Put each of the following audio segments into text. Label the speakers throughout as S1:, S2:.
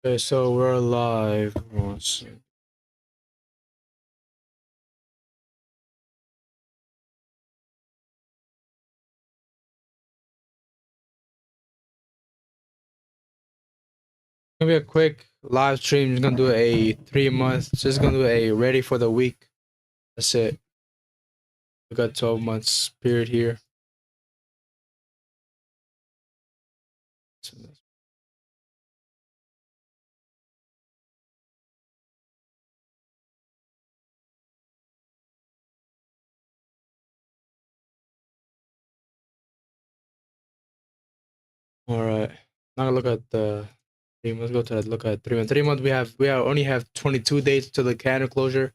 S1: Okay, so we're live. Gonna be a quick live stream. Just gonna do a 3 month. Just gonna do a ready for the week. That's it. We got 12 months period here. All right. Now look at the 3 months. Go to look at 3 months. 3 months. We only have 22 days to the calendar closure,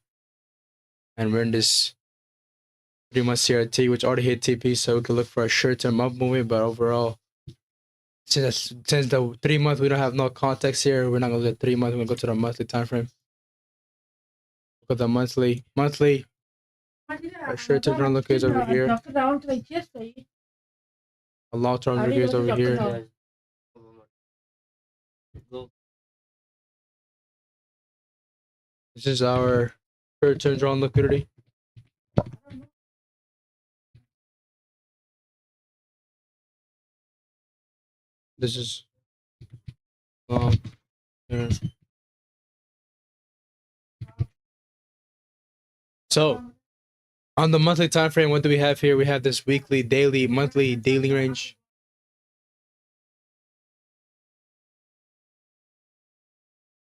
S1: and we're in this 3 month CRT, which already hit TP, so we can look for a short-term up movement. But overall, since the 3 month we don't have no context here, we're not gonna get 3 months. We're gonna go to the monthly time frame. Look at the monthly. Our short-term run look is over here. A long-term review is over here. This is our short-term drawn liquidity. This is long. So on the monthly time frame, what do we have here? We have this weekly, daily, monthly, daily range.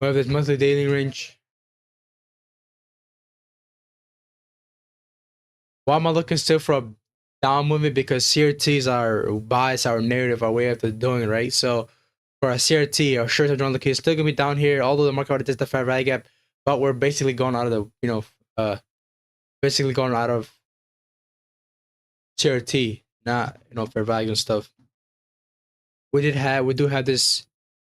S1: We have this monthly daily range. Why am I looking still for a down movement? Because CRTs are bias, our narrative, our way of doing it, right? So for a CRT, our short-term drawn liquidity is still gonna be down here, although the market already tested the fair value gap, but we're basically going out of the, basically going out of CRT, not fair value and stuff. We do have this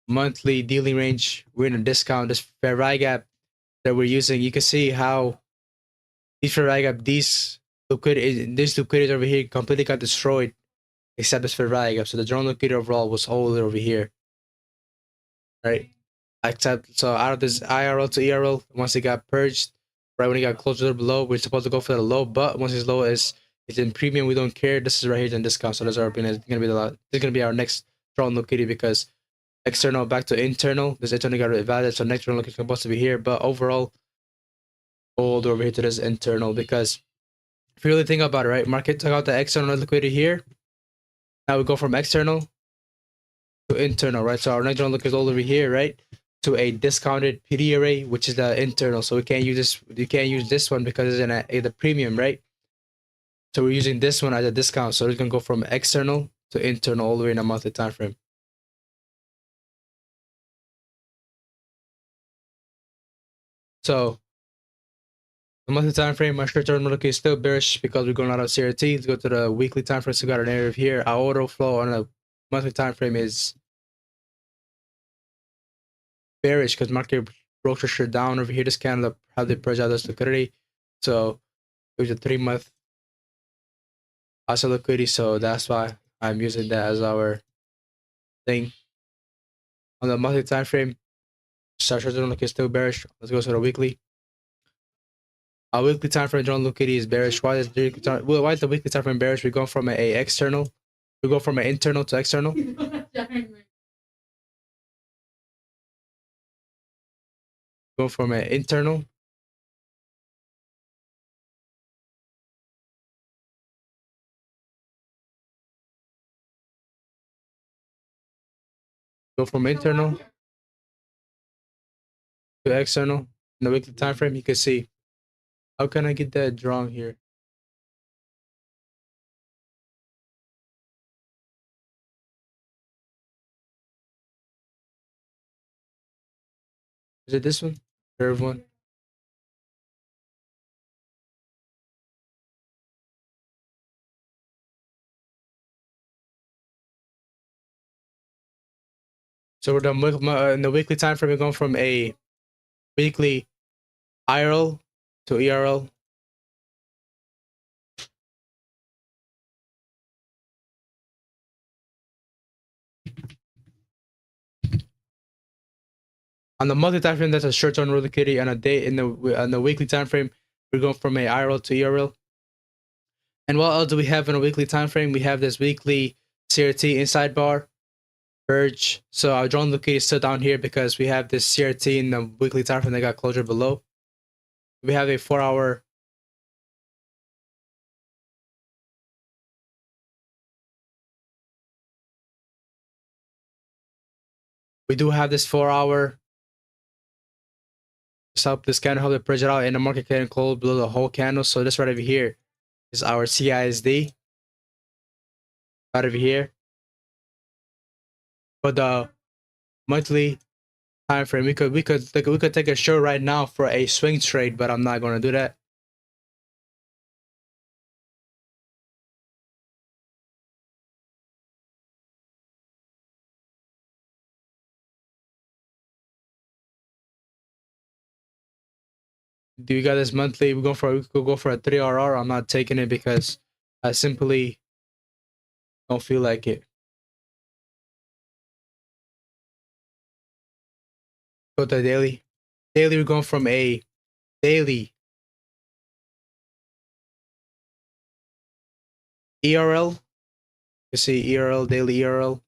S1: monthly dealing range. We're in a discount. This fair value gap that we're using. You can see how these fair value gap, these liquidity over here completely got destroyed, except this fair value gap. So the general liquidity overall was all over here, right? Except so out of this IRL to ERL, once it got purged, right when it got closer to below, we're supposed to go for the low. But once it's low, it's in premium. We don't care. This is right here in discount. So that's our opinion. It's gonna be this is gonna be our next strong liquidity because external back to internal. This internal got evaluated, so next round is supposed to be here. But overall, hold over here to this internal because if you really think about it, right? Market took out the external liquidity here. Now we go from external to internal, right? So our next round look is all over here, right? To a discounted PD array, which is the internal. So we can't use this. You can't use this one because it's in the premium, right? So we're using this one as a discount. So it's gonna go from external to internal all the way in a monthly time frame. So the monthly time frame, my short-term look is still bearish because we're going out of CRT. Let's go to the weekly time frame. So we got an narrative here. Our order flow on a monthly time frame is bearish because market broke pressure down over here. This candle how they purge out this liquidity. So it was a 3 month also liquidity. So that's why I'm using that as our thing. On the monthly time frame, short-term look is still bearish. Let's go to the weekly. Our weekly time frame drawn liquidity is bearish. Why is the weekly time frame bearish? We're going from a external. We go from an internal to external. Go from an internal. Go from internal to external in the weekly time frame. You can see. How can I get that drawn here? Is it this one? Curve one. So we're done in the weekly time frame. We're going from a weekly IRL to ERL. On the monthly time frame, that's a short-term liquidity. On a day on the weekly time frame, we're going from a IRL to ERL. And what else do we have in a weekly time frame? We have this weekly CRT inside bar, Urge. So our drone liquidity is still down here because we have this CRT in the weekly time frame that got closure below. We have a 4-hour. We do have this 4-hour. This candle help to bridge it out, and the market can close below the whole candle. So this right over here is our CISD. Right over here. But the monthly time frame, we could take a short right now for a swing trade, but I'm not going to do that. Do you got this monthly? We could go for a 3RR. I'm not taking it because I simply don't feel like it. Go to the daily. Daily, we're going from a daily ERL. You see ERL, daily ERL.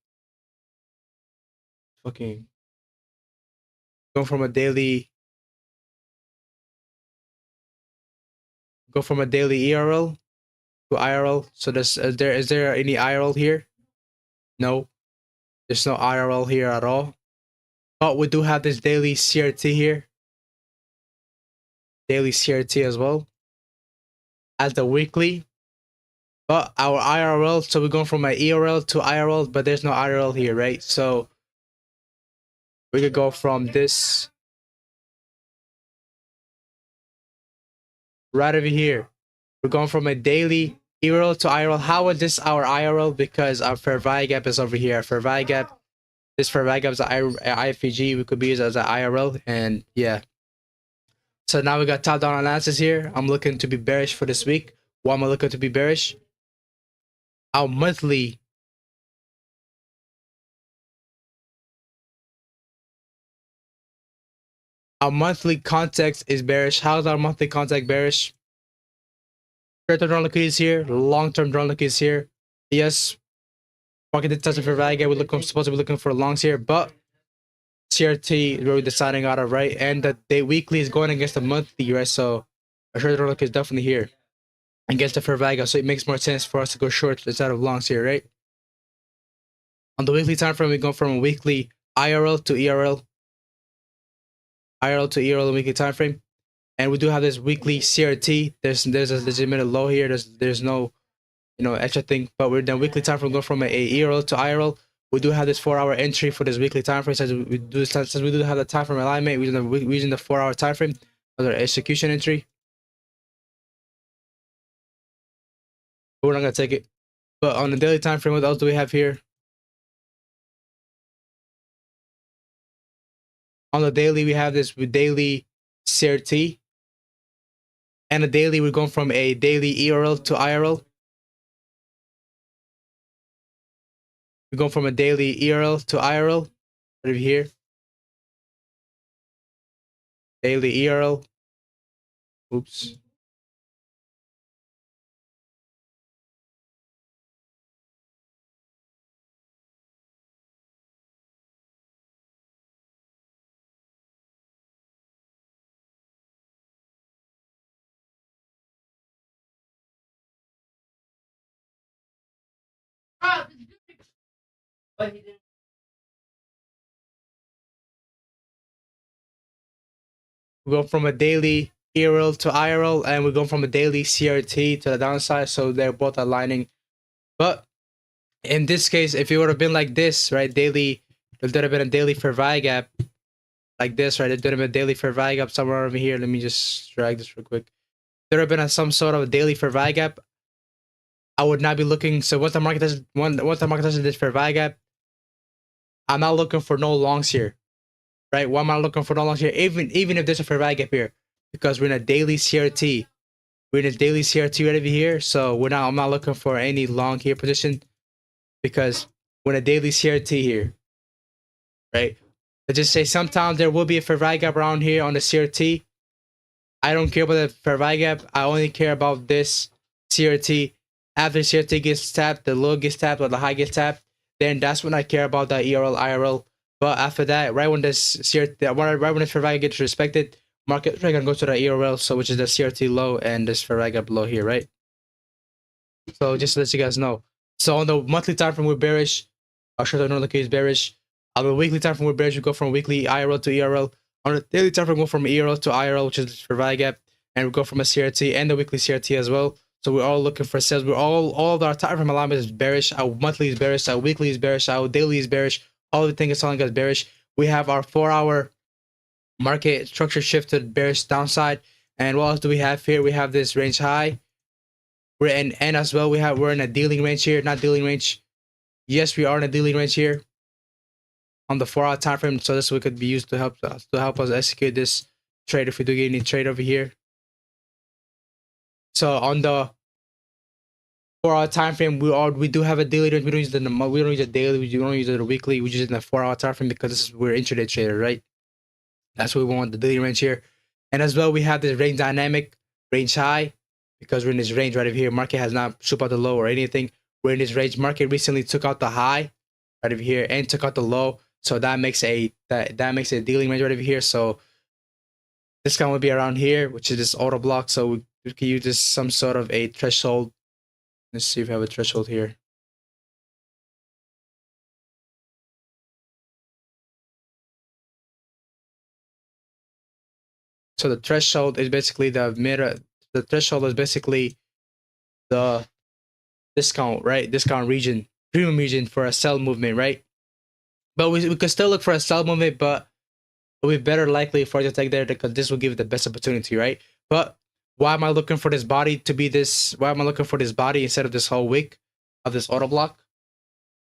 S1: Fucking go from a daily ERL to IRL. So is there any IRL here? No, there's no IRL here at all. But we do have this daily CRT here. Daily CRT as well as the weekly. But our IRL, so we're going from an ERL to IRL, but there's no IRL here, right? So we could go from this right over here. We're going from a daily ERL to IRL. How is this our IRL? Because our fair value gap is over here. Fair value gap, this fair value gap is an IFVG. We could be used as an IRL, and yeah. So now we got top down analysis here. I'm looking to be bearish for this week. Why am I looking to be bearish? Our monthly context is bearish. How is our monthly context bearish? Short-term drone liquidity is here. Long-term drone liquidity is here. Yes, market did touch the fair value gap. We're supposed to be looking for longs here, but CRT we're deciding out of, right? And the day weekly is going against the monthly, right? So a short drone liquidity is definitely here against the fair value gap. So it makes more sense for us to go short instead of longs here, right? On the weekly time frame, we go from a weekly IRL to ERL. IRL to ERL weekly time frame. And we do have this weekly CRT. There's a legitimate low here. There's no extra thing. But we're done weekly time frame go from a ERL to IRL. We do have this 4-hour entry for this weekly time frame. Since we do have the time frame alignment, we're using the 4-hour time frame as our execution entry. But we're not gonna take it. But on the daily time frame, what else do we have here? On the daily, we have this daily CRT. And the daily, we're going from a daily ERL to IRL. We're going from a daily ERL to IRL. Right over here. Daily ERL. Oops. We go from a daily ERL to IRL, and we go from a daily CRT to the downside, so they're both aligning. But in this case, if it would have been like this, right, daily, if there would have been a daily fair value gap like this, right, if there would have been a daily fair value gap somewhere over here. Let me just drag this real quick. There would have been some sort of daily fair value gap. I would not be looking. So once the market touches this fair value gap, I'm not looking for no longs here, right? Why am I looking for no longs here? Even if there's a fair value gap here, because we're in a daily CRT. We're in a daily CRT right over here, so I'm not looking for any long here position because we're in a daily CRT here, right? Let's just say sometimes there will be a fair value gap around here on the CRT. I don't care about the fair value gap. I only care about this CRT. After CRT gets tapped, the low gets tapped or the high gets tapped, then that's when I care about the ERL, IRL. But after that, right when this CRT, right when this fair value gets respected, market is gonna go to the ERL, so which is the CRT low and this fair value gap below here, right? So just to let you guys know. So on the monthly time frame, we're bearish. Our short-term Nordic is bearish. On the weekly time frame, we're bearish. We go from weekly IRL to ERL. On the daily time frame, we go from ERL to IRL, which is fair value gap, and we go from a CRT and the weekly CRT as well. So we're all looking for sales. We're all of our time frame alignment is bearish. Our monthly is bearish. Our weekly is bearish. Our daily is bearish. All the things is telling us bearish. We have our 4-hour market structure shifted bearish downside. And what else do we have here? We have this range high. We're in, and as well we're in a dealing range here, not dealing range. Yes, we are in a dealing range here on the 4-hour time frame. So this could be used to help us execute this trade if we do get any trade over here. So on the 4-hour time frame, we do have a daily range. We don't use the daily. We don't use the weekly. We use it in the 4-hour time frame because we're intraday trader, right? That's what we want, the daily range here. And as well, we have this range dynamic, range high, because we're in this range right over here. Market has not swooped out the low or anything. We're in this range. Market recently took out the high right over here and took out the low. So that makes a dealing range right over here. So this kind would be around here, which is this auto block. So we can use this some sort of a threshold. Let's see if we have a threshold here. So the threshold is basically the mirror. The threshold is basically the discount, right? Discount region, premium region for a sell movement, right? But we could still look for a sell movement, but it would be better likely for it to take there because this will give it the best opportunity, right? But why am I looking for this body to be this? Why am I looking for this body instead of this whole wick of this auto block?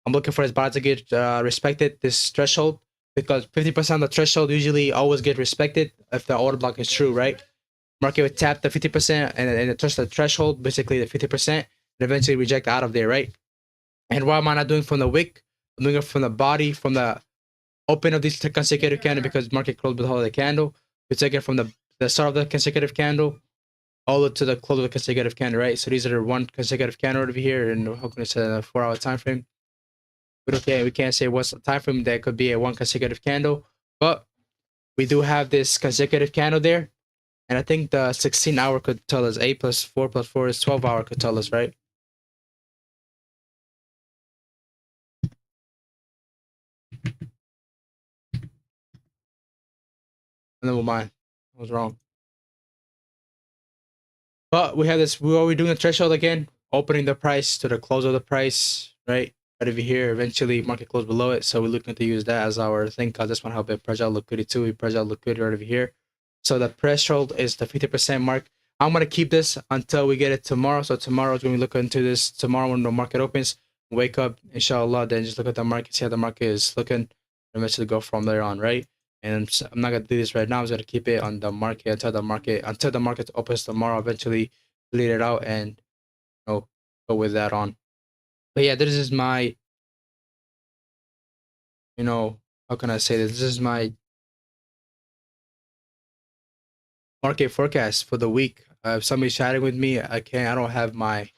S1: I'm looking for this body to get respected, this threshold, because 50% of the threshold usually always get respected if the auto block is true, right? Market would tap the 50% and touch the threshold, basically the 50%, and eventually reject out of there, right? And why am I not doing from the wick? I'm doing it from the body, from the open of this consecutive candle because market closed below the candle. We take it from the start of the consecutive candle all the way to the close of the consecutive candle, right? So these are the one consecutive candle over here, and we're hoping it's a 4-hour time frame. But okay, we can't say what's the time frame. That could be a one consecutive candle, but we do have this consecutive candle there. And I think the 16-hour could tell us 8 plus 4 plus 4 is 12-hour could tell us, right? Never mind. I was wrong. But we have this, we're doing a threshold again, opening the price to the close of the price, right? Right over here, eventually market close below it. So we're looking to use that as our thing because this one help it pressure out liquidity too. We pressure out liquidity right over here. So the threshold is the 50% mark. I'm going to keep this until we get it tomorrow. So tomorrow is when we look into this. Tomorrow when the market opens, wake up, inshallah, then just look at the market, see how the market is looking, and eventually go from there on, right? And I'm not going to do this right now. I'm just going to keep it on the market until the market opens tomorrow, eventually lead it out and go with that on. But yeah, this is my, how can I say this? This is my market forecast for the week. If somebody's chatting with me, I don't have my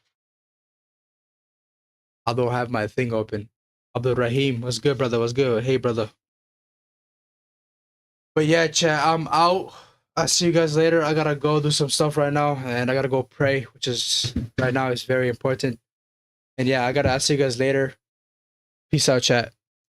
S1: thing open. Abdul Rahim, what's good, brother? What's good? Hey, brother. But yeah, chat, I'm out. I'll see you guys later. I gotta go do some stuff right now, and I gotta go pray, which is right now is very important. And yeah, I'll see you guys later. Peace out, chat.